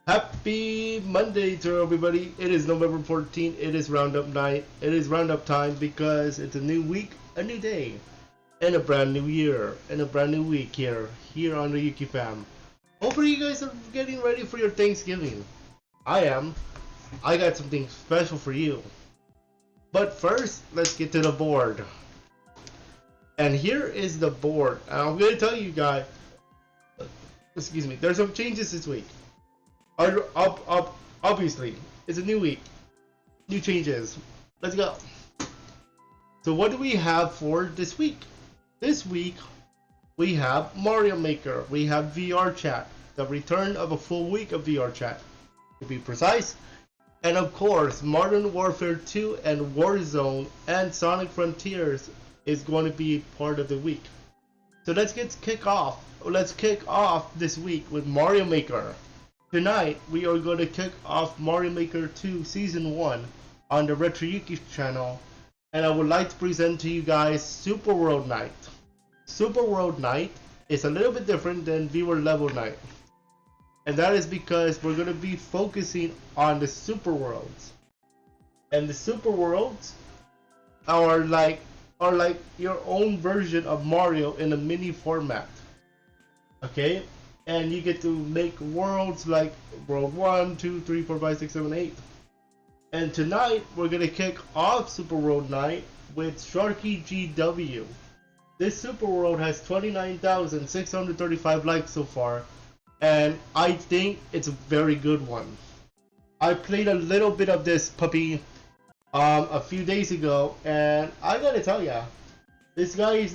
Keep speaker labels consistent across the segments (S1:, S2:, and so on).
S1: Happy Monday to everybody. It is November 14th. It is Roundup night. It is Roundup time because it's a new week, a new day, and a brand new year, and a brand new week here on the Yuki fam. Hopefully you guys are getting ready for your Thanksgiving. I am. I got something special for you. But first, let's get to the board. And here is the board. And I'm going to tell you guys, excuse me, there's some changes this week. Obviously, it's a new week, new changes. Let's go. So what do we have for this week? This week, we have Mario Maker. We have VR chat, the return of a full week of VR chat, to be precise. And of course, Modern Warfare 2 and Warzone and Sonic Frontiers is going to be part of the week. So let's kick off. Let's kick off this week with Mario Maker. Tonight, we are going to kick off Mario Maker 2 Season 1 on the RetroYuuki channel, and I would like to present to you guys Super World Night. Super World Night is a little bit different than Viewer Level Night, and that is because we're going to be focusing on the Super Worlds. And the Super Worlds are like your own version of Mario in a mini format. Okay? And you get to make worlds like World 1, 2, 3, 4, 5, 6, 7, 8. And tonight, we're going to kick off Super World Night with Sharky GW. This Super World has 29,635 likes so far, and I think it's a very good one. I played a little bit of this puppy a few days ago, and I gotta tell ya, this guy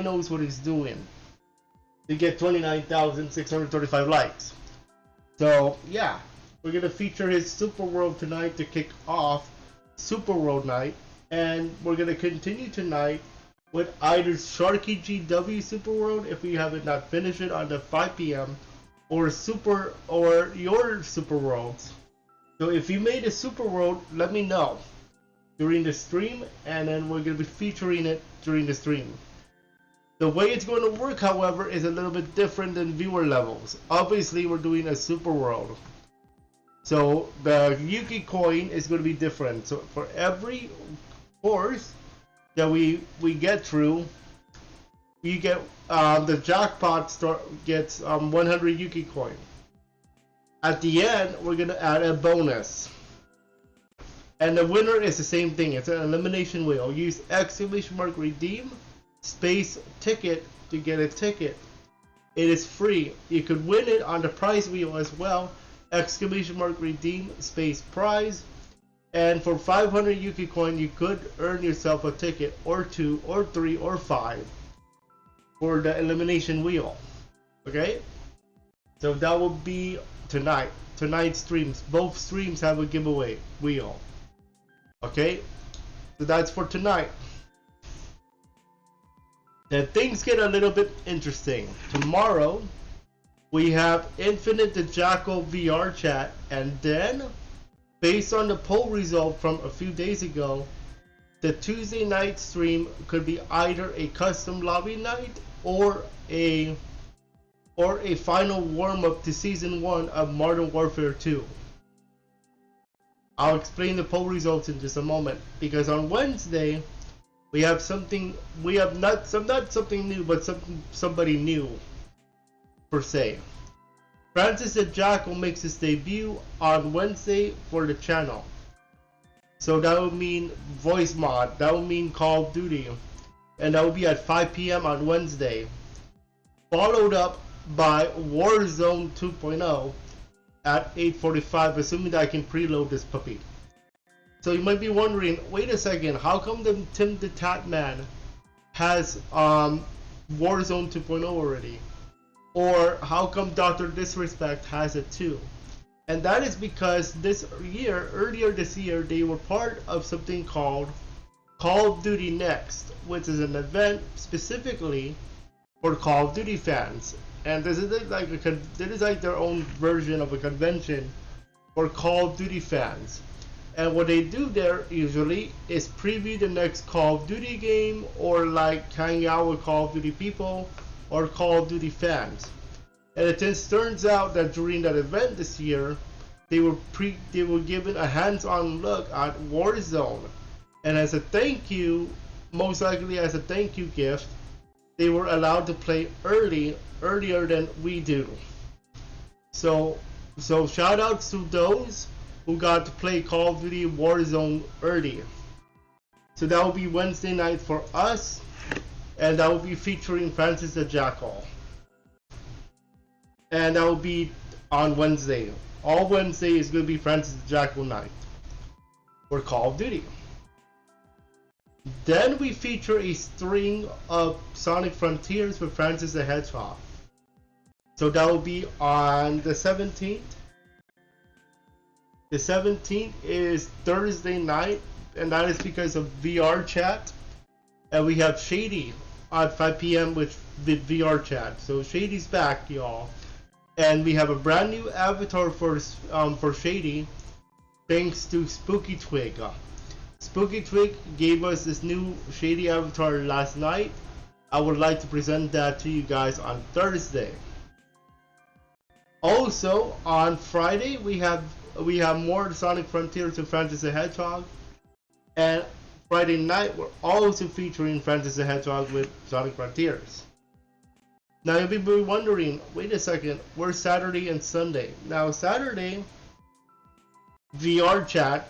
S1: knows what he's doing to get 29,635 likes. So yeah, we're gonna feature his Super World tonight to kick off Super World Night, and we're gonna continue tonight with either Sharky GW Super World if we haven't not finished it on the 5 p.m. or your Super Worlds. So if you made a Super World, let me know during the stream, and then we're gonna be featuring it during the stream. The way it's going to work, however, is a little bit different than viewer levels. Obviously, we're doing a super world, so the Yuki coin is going to be different. So for every course that we get through, you get the jackpot gets 100 Yuki coin. At the end, we're going to add a bonus, and the winner is the same thing. It's an elimination wheel. Use exclamation mark redeem space ticket to get a ticket. It is free. You could win it on the prize wheel as well. Exclamation mark redeem space prize. And for 500 Yuki coin, you could earn yourself a ticket or 2 or 3 or 5 for the elimination wheel. Okay? So that will be tonight. Tonight's streams. Both streams have a giveaway wheel. Okay? So that's for tonight. Then things get a little bit interesting. Tomorrow, we have Infinite the Jackal VR chat, and then, based on the poll result from a few days ago, the Tuesday night stream could be either a custom lobby night or a final warm-up to Season 1 of Modern Warfare 2. I'll explain the poll results in just a moment, because on Wednesday, we have not something new, but somebody new, per se. Francis the Jackal makes his debut on Wednesday for the channel. So that would mean voice mod, that would mean Call of Duty, and that would be at 5 p.m. on Wednesday. Followed up by Warzone 2.0 at 8:45, assuming that I can preload this puppy. So you might be wondering, wait a second, how come Tim the Tatman has Warzone 2.0 already? Or how come Dr. Disrespect has it too? And that is because earlier this year, they were part of something called Call of Duty Next, which is an event specifically for Call of Duty fans. And this is like their own version of a convention for Call of Duty fans. And what they do there usually is preview the next Call of Duty game, or like hang out with Call of Duty people or Call of Duty fans. And it just turns out that during that event this year, they were given a hands-on look at Warzone, and as a thank you, most likely as a thank you gift, they were allowed to play earlier than we do. So shout outs to those who got to play Call of Duty Warzone early. So that will be Wednesday night for us, and that will be featuring Francis the Jackal. And that will be on Wednesday. All Wednesday is going to be Francis the Jackal night for Call of Duty. Then we feature a string of Sonic Frontiers with Francis the Hedgehog. So that will be on the 17th. The 17th is Thursday night, and that is because of VR chat. And we have Shady at 5 p.m. with VR chat. So Shady's back, y'all. And we have a brand new avatar for Shady, thanks to Spooky Twig. Spooky Twig gave us this new Shady avatar last night. I would like to present that to you guys on Thursday. Also on Friday we have more Sonic Frontiers with Francis the Hedgehog, and Friday night we're also featuring Francis the Hedgehog with Sonic Frontiers. Now you'll be wondering, wait a second, where's Saturday and Sunday? Now Saturday, VR chat,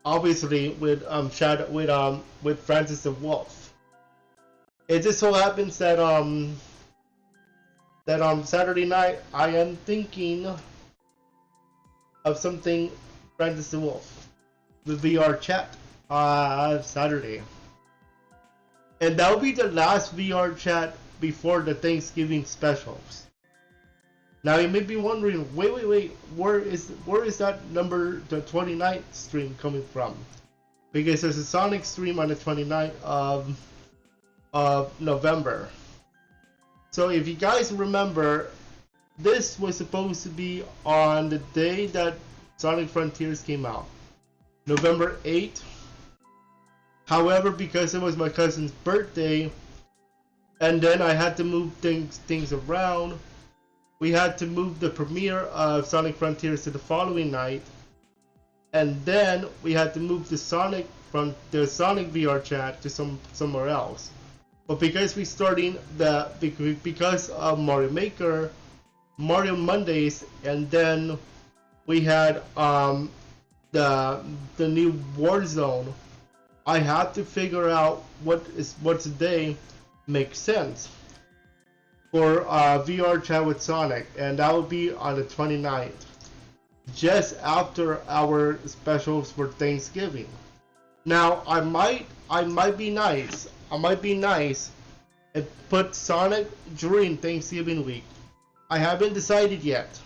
S1: obviously with Francis the Wolf. It just so happens that Saturday night I am thinking of something Francis the Wolf with VR chat Saturday, and that will be the last VR chat before the Thanksgiving specials. Now you may be wondering, wait, where is that number, the 29th stream coming from? Because there's a Sonic stream on the 29th of November. So if you guys remember, this was supposed to be on the day that Sonic Frontiers came out, November 8th. However, because it was my cousin's birthday, and then I had to move things around, we had to move the premiere of Sonic Frontiers to the following night, and then we had to move the Sonic VR chat to somewhere else. But because we're starting because of Mario Maker, Mario Mondays, and then we had the new Warzone, I had to figure out what today makes sense for VR chat with Sonic, and that will be on the 29th, just after our specials for Thanksgiving. Now I might be nice and put Sonic during Thanksgiving week. I haven't decided yet,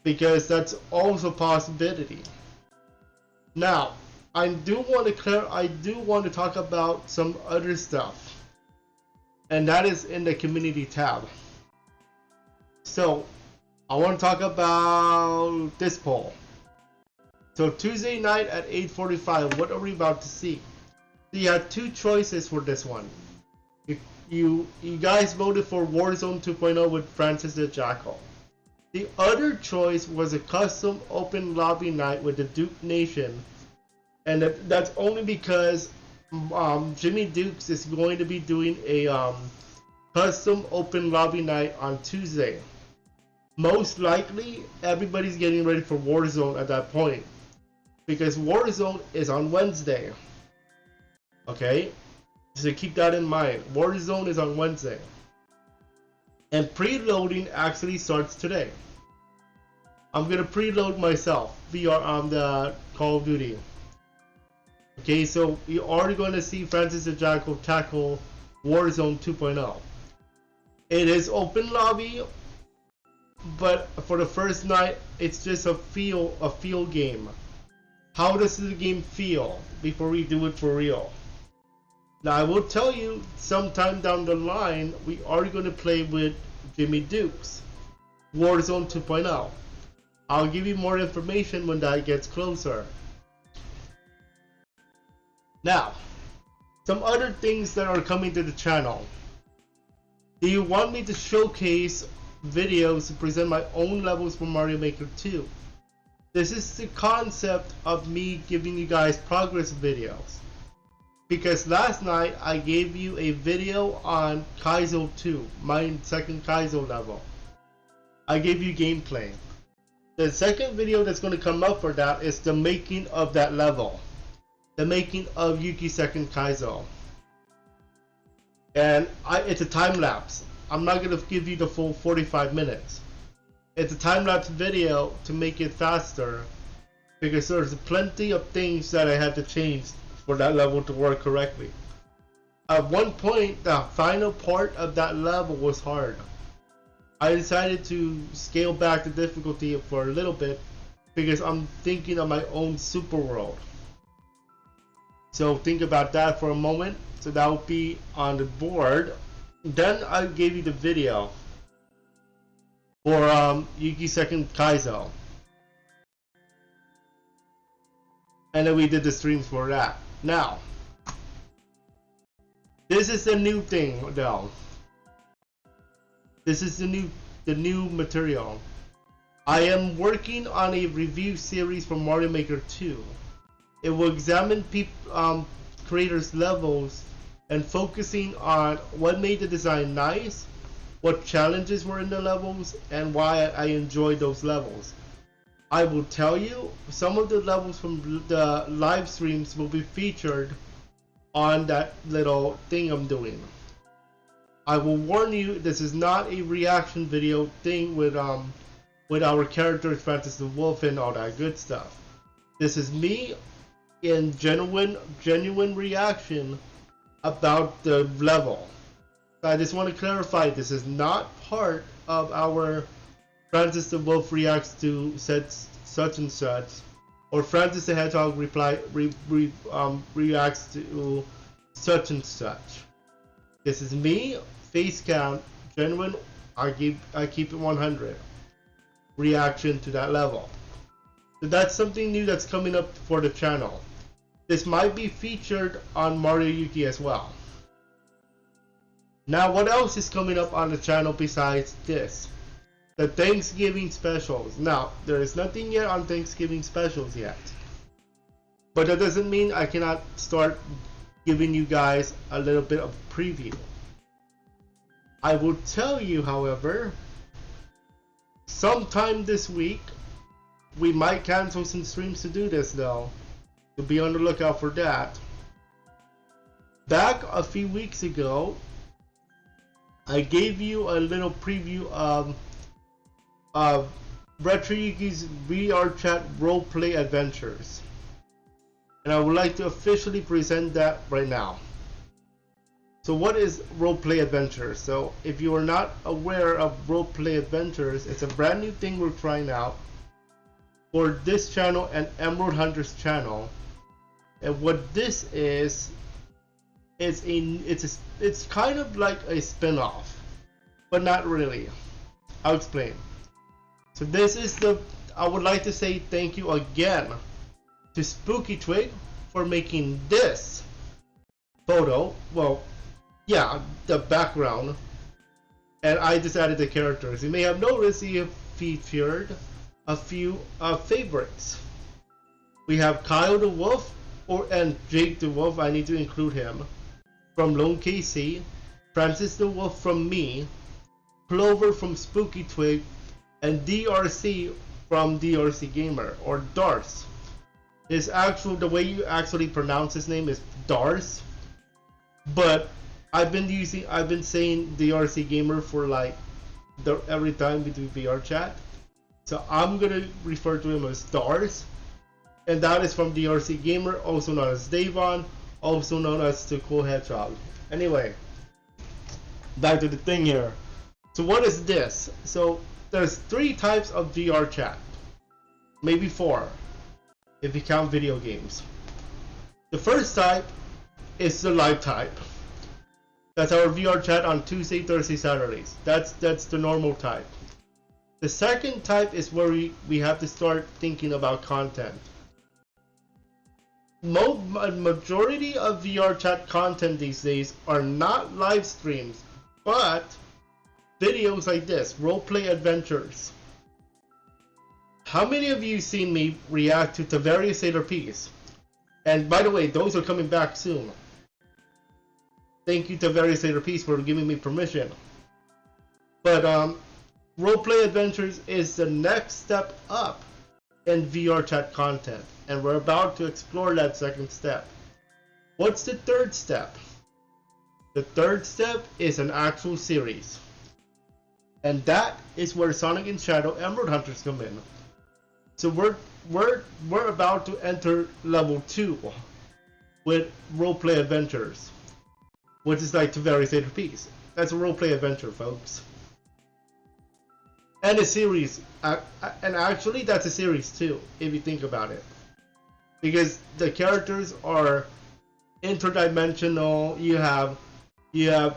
S1: because that's also a possibility. Now I do want to talk about some other stuff, and that is in the community tab. So I want to talk about this poll. So Tuesday night at 8:45, what are we about to see? So you had two choices for this one. You guys voted for Warzone 2.0 with Francis the Jackal. The other choice was a custom open lobby night with the Duke Nation, and that's only because Jimmy Dukes is going to be doing a custom open lobby night on Tuesday. Most likely, everybody's getting ready for Warzone at that point, because Warzone is on Wednesday. Okay, so keep that in mind. Warzone is on Wednesday, and preloading actually starts today. I'm gonna preload myself VR on the Call of Duty. Okay, so you're already going to see Francis the Jackal tackle Warzone 2.0. It is open lobby, but for the first night, it's just a feel game. How does the game feel before we do it for real? Now I will tell you, sometime down the line, we are going to play with Jimmy Dukes, Warzone 2.0. I'll give you more information when that gets closer. Now, some other things that are coming to the channel. Do you want me to showcase videos to present my own levels for Mario Maker 2? This is the concept of me giving you guys progress videos. Because last night I gave you a video on Kaizo 2, my second Kaizo level. I gave you gameplay. The second video that's going to come up for that is the making of that level. The making of Yuki's second Kaizo. And it's a time lapse. I'm not going to give you the full 45 minutes. It's a time lapse video to make it faster. Because there's plenty of things that I had to change for that level to work correctly. At one point, the final part of that level was hard. I decided to scale back the difficulty for a little bit because I'm thinking of my own super world. So think about that for a moment. So that will be on the board. Then I gave you the video for Yuki's second Kaizo. And then we did the streams for that. Now, this is the new thing though. This is the new material. I am working on a review series for Mario Maker 2. It will examine creators' levels and focusing on what made the design nice, what challenges were in the levels, and why I enjoyed those levels. I will tell you, some of the levels from the live streams will be featured on that little thing I'm doing. I will warn you, this is not a reaction video thing with our characters, Francis the Wolf and all that good stuff. This is me in genuine reaction about the level. I just want to clarify, this is not part of our Francis the Wolf reacts to such and such, or Francis the Hedgehog reacts to such and such. This is me, face cam, genuine, I keep it 100 reaction to that level. So that's something new that's coming up for the channel. This might be featured on RetroYuuki as well. Now what else is coming up on the channel besides this? The Thanksgiving specials. Now, there is nothing yet on Thanksgiving specials yet. But that doesn't mean I cannot start giving you guys a little bit of preview. I will tell you, however, sometime this week, we might cancel some streams to do this though. So be on the lookout for that. Back a few weeks ago, I gave you a little preview of RetroYuuki's VR Chat Roleplay Adventures. And I would like to officially present that right now. So what is Roleplay Adventures? So if you are not aware of Roleplay Adventures, it's a brand new thing we're trying out for this channel and Emerald Hunter's channel. And what this is it's kind of like a spin-off, but not really. I'll explain. So this is I would like to say thank you again to Spooky Twig for making this photo. Well, yeah, the background. And I just added the characters. You may have noticed he have featured a few favorites. We have Kyle the Wolf and Jake the Wolf, I need to include him, from Lone KC, Francis the Wolf from me, Clover from Spooky Twig, and DRC from DRC Gamer, or Darce. The way you actually pronounce his name is Darce, but I've been saying DRC Gamer for like every time we do VR chat, so I'm gonna refer to him as Darce, and that is from DRC Gamer, also known as Davon, also known as the Cool Hedgehog. Anyway, back to the thing here. So what is this? So there's 3 types of VR chat, maybe 4 if you count video games. The first type is the live type. That's our VR chat on Tuesday, Thursday, Saturdays. That's the normal type. The second type is where we have to start thinking about content. Majority of VR chat content these days are not live streams, but videos like this, roleplay adventures. How many of you seen me react to various Sailor Peace? And by the way, those are coming back soon. Thank you to various Sailor Peace for giving me permission. But roleplay adventures is the next step up in VR chat content, and we're about to explore that second step. What's the third step? The third step is an actual series, and that is where Sonic and Shadow Emerald Hunters come in. So we're about to enter level 2 with roleplay adventures, which is like to various Sailor Peace. That's a roleplay adventure, folks. And a series, and actually that's a series too, if you think about it, because the characters are interdimensional. You have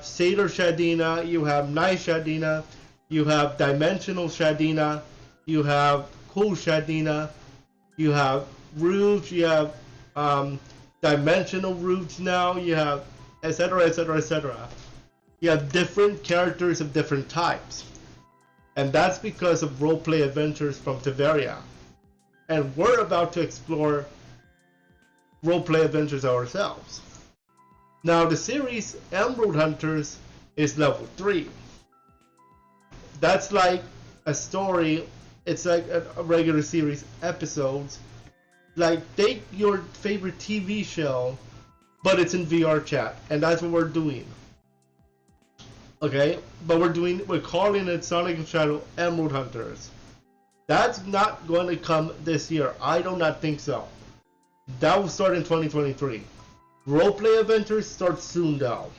S1: Sailor Shadina, you have Night Shadina, you have Dimensional Shadina, you have Cool Shadina, you have Rouge, you have Dimensional Rouge now, you have etc, etc, etc. You have different characters of different types. And that's because of roleplay adventures from Terraria. And we're about to explore roleplay adventures ourselves. Now the series Emerald Hunters is level 3. That's like a story, it's like a regular series episodes. Like take your favorite TV show, but it's in VR chat, and that's what we're doing. Okay, but we're calling it Sonic and Shadow Emerald Hunters. That's not going to come this year. I do not think so. That will start in 2023. Roleplay adventures start soon though.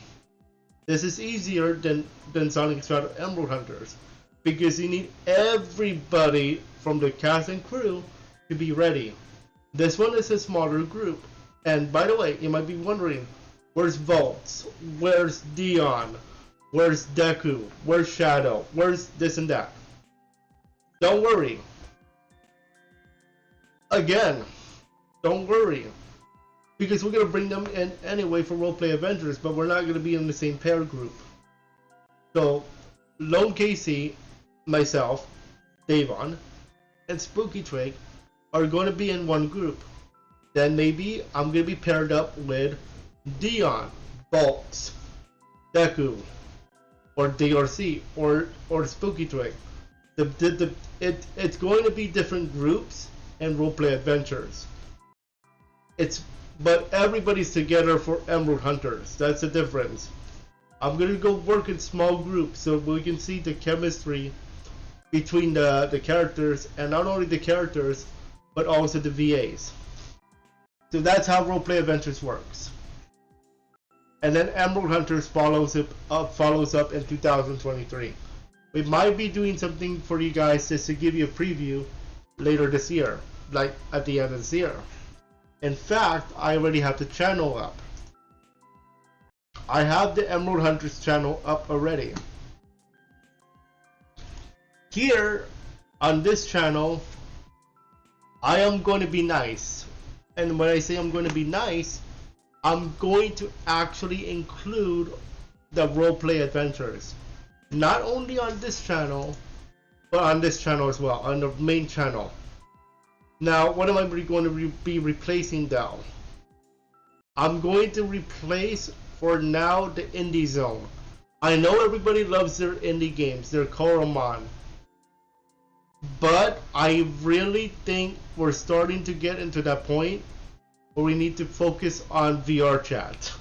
S1: This is easier than Sonic and Shadow Emerald Hunters, because you need everybody from the cast and crew to be ready. This one is a smaller group. And by the way, you might be wondering, where's Volts? Where's Dion? Where's Deku? Where's Shadow? Where's this and that? Don't worry. Again, don't worry. Because we're going to bring them in anyway for roleplay adventures, but we're not going to be in the same pair group. So, Lone Casey, myself, Davon, and Spooky Twig are going to be in one group. Then maybe I'm going to be paired up with Dion, Bolts, Deku, or DRC, or Spooky Twig. It's going to be different groups and roleplay adventures. But everybody's together for Emerald Hunters. That's the difference. I'm gonna go work in small groups so we can see the chemistry between the characters, and not only the characters, but also the VAs. So that's how roleplay adventures works. And then Emerald Hunters follows up in 2023. We might be doing something for you guys just to give you a preview later this year, like at the end of this year. In fact, I already have the channel up. I have the Emerald Hunters channel up already. Here on this channel, I am going to be nice. And when I say I'm going to be nice, I'm going to actually include the roleplay adventures. Not only on this channel, but on this channel as well, on the main channel. Now, what am I going to be replacing though? I'm going to replace, for now, the indie zone. I know everybody loves their indie games, their Koromon. But I really think we're starting to get into that point where we need to focus on VR chat.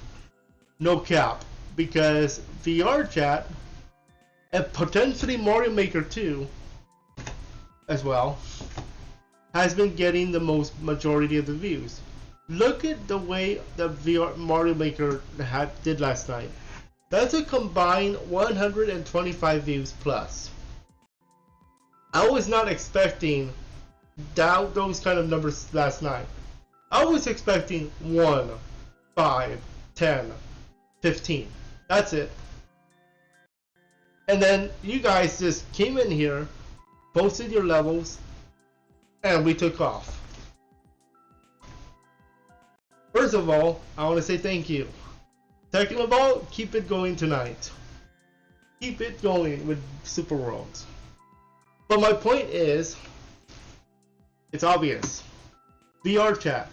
S1: No cap. Because VR chat, and potentially Mario Maker 2 as well, has been getting the most majority of the views. Look at the way the VR Mario Maker did last night. That's a combined 125 views plus. I was not expecting those kind of numbers last night. I was expecting 1, 5, 10, 15. That's it. And then you guys just came in here, posted your levels, and we took off. First of all, I want to say thank you. Second of all, keep it going tonight. keep it going with Super Worlds. But my point is, it's obvious. VR chat,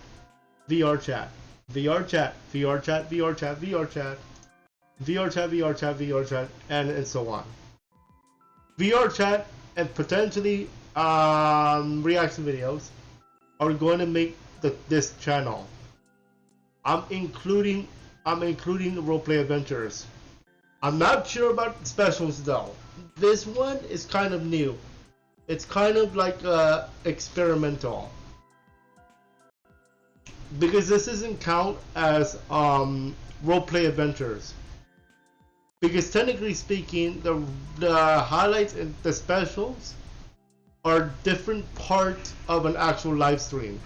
S1: VR chat, VR chat, VR chat, VR chat, VR chat, VR chat, VR chat, VR chat, and so on. VR chat and potentially reaction videos are going to make this channel. I'm including roleplay adventures. I'm not sure about specials though. This one is kind of new. It's kind of like experimental, because this doesn't count as roleplay adventures. Because technically speaking, the highlights and the specials are different parts of an actual live stream.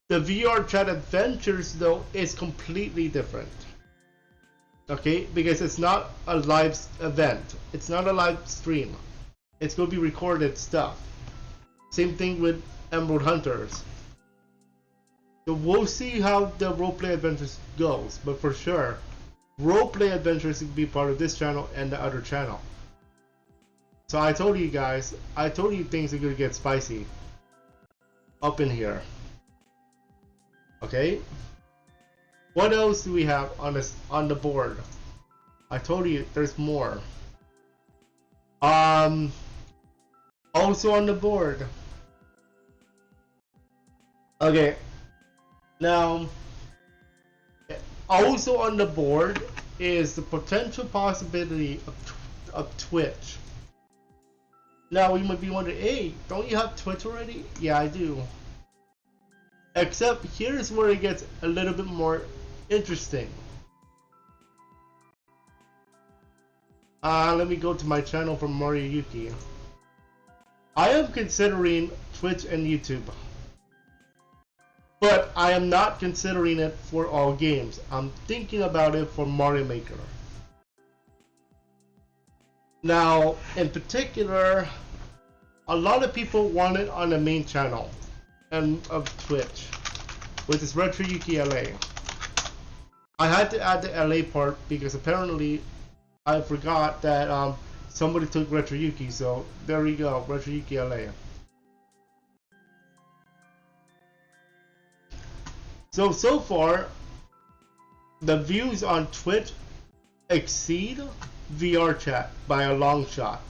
S1: The VR chat adventures though is completely different. Okay, because it's not a live event. It's not a live stream. It's going to be recorded stuff. Same thing with Emerald Hunters. So we'll see how the roleplay adventures goes, but for sure, roleplay adventures will be part of this channel and the other channel. So I told you guys, I told you things are going to get spicy up in here. Okay? What else do we have on the board? I told you there's more. Also on the board. Okay. Now, also on the board is the potential possibility of Twitch. Now you might be wondering, hey, don't you have Twitch already? Yeah, I do. Except here's where it gets a little bit more interesting. Let me go to my channel for RetroYuuki. I am considering Twitch and YouTube, but I am not considering it for all games. I'm thinking about it for Mario Maker. Now, in particular, a lot of people want it on the main channel and of Twitch, which is RetroYuuki LA. I had to add the LA part because apparently I forgot that somebody took RetroYuuki, so there we go, RetroYuuki LA. So far, the views on Twitch exceed VR chat by a long shot.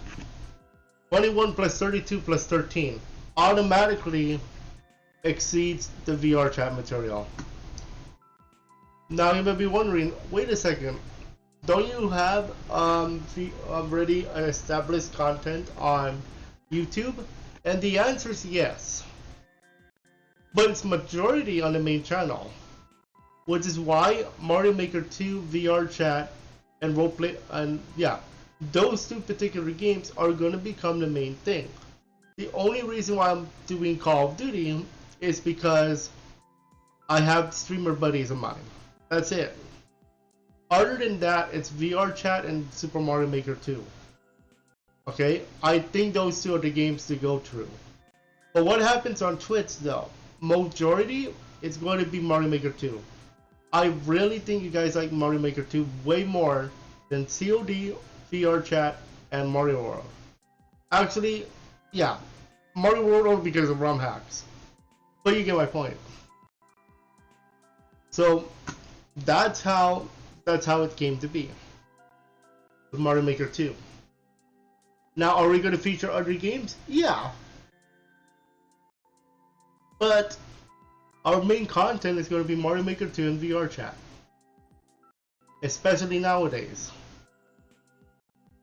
S1: 21 plus 32 plus 13 automatically exceeds the VR chat material. Now you may be wondering, wait a second, don't you have already established content on YouTube? And the answer is yes. But it's majority on the main channel, which is why Mario Maker 2, VR chat, and roleplay, and yeah, those two particular games are going to become the main thing. The only reason why I'm doing Call of Duty is because I have streamer buddies of mine. That's it. Other than that, it's VR chat and Super Mario Maker 2. Okay, I think those two are the games to go through. But what happens on Twitch though? Majority, it's going to be Mario Maker 2. I really think you guys like Mario Maker 2 way more than COD, VR chat, and Mario World. Actually, yeah, Mario World only because of ROM hacks. But you get my point. So that's how it came to be with Mario Maker 2. Now, are we going to feature other games? Yeah. But our main content is going to be Mario Maker 2 and VR chat. Especially nowadays.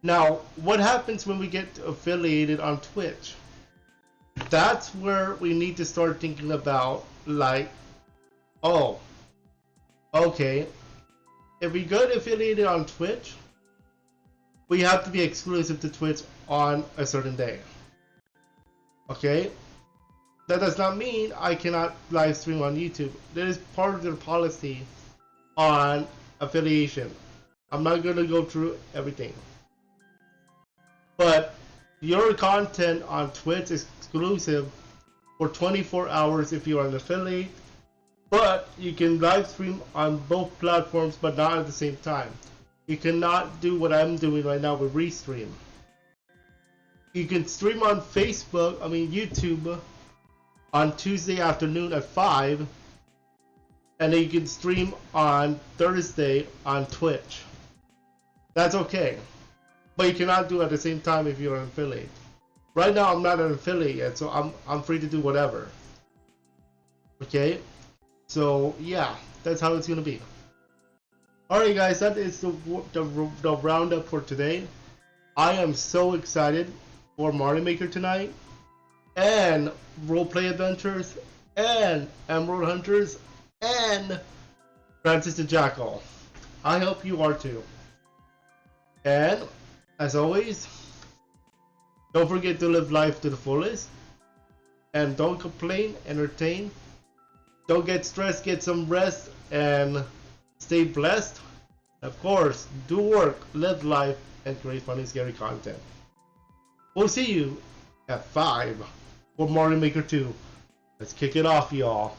S1: Now, what happens when we get affiliated on Twitch? That's where we need to start thinking about, like, oh, okay, if we get affiliated on Twitch, we have to be exclusive to Twitch on a certain day. Okay? That does not mean I cannot live stream on YouTube. That is part of their policy on affiliation. I'm not going to go through everything. But your content on Twitch is exclusive for 24 hours if you are an affiliate. But you can live stream on both platforms but not at the same time. You cannot do what I'm doing right now with Restream. You can stream on YouTube, on Tuesday afternoon at 5, and then you can stream on Thursday on Twitch. That's okay. But you cannot do it at the same time if you're an affiliate. Right now I'm not an affiliate yet, so I'm free to do whatever. Okay? So yeah, that's how it's gonna be. Alright guys, that is the roundup for today. I am so excited for Mario Maker tonight, and Roleplay Adventures, and Emerald Hunters, and Francis the Jackal. I hope you are too. And, as always, don't forget to live life to the fullest, and don't complain, entertain, don't get stressed, get some rest, and stay blessed. Of course, do work, live life, and create funny, scary content. We'll see you at 5 for Mario Maker 2. Let's kick it off, y'all.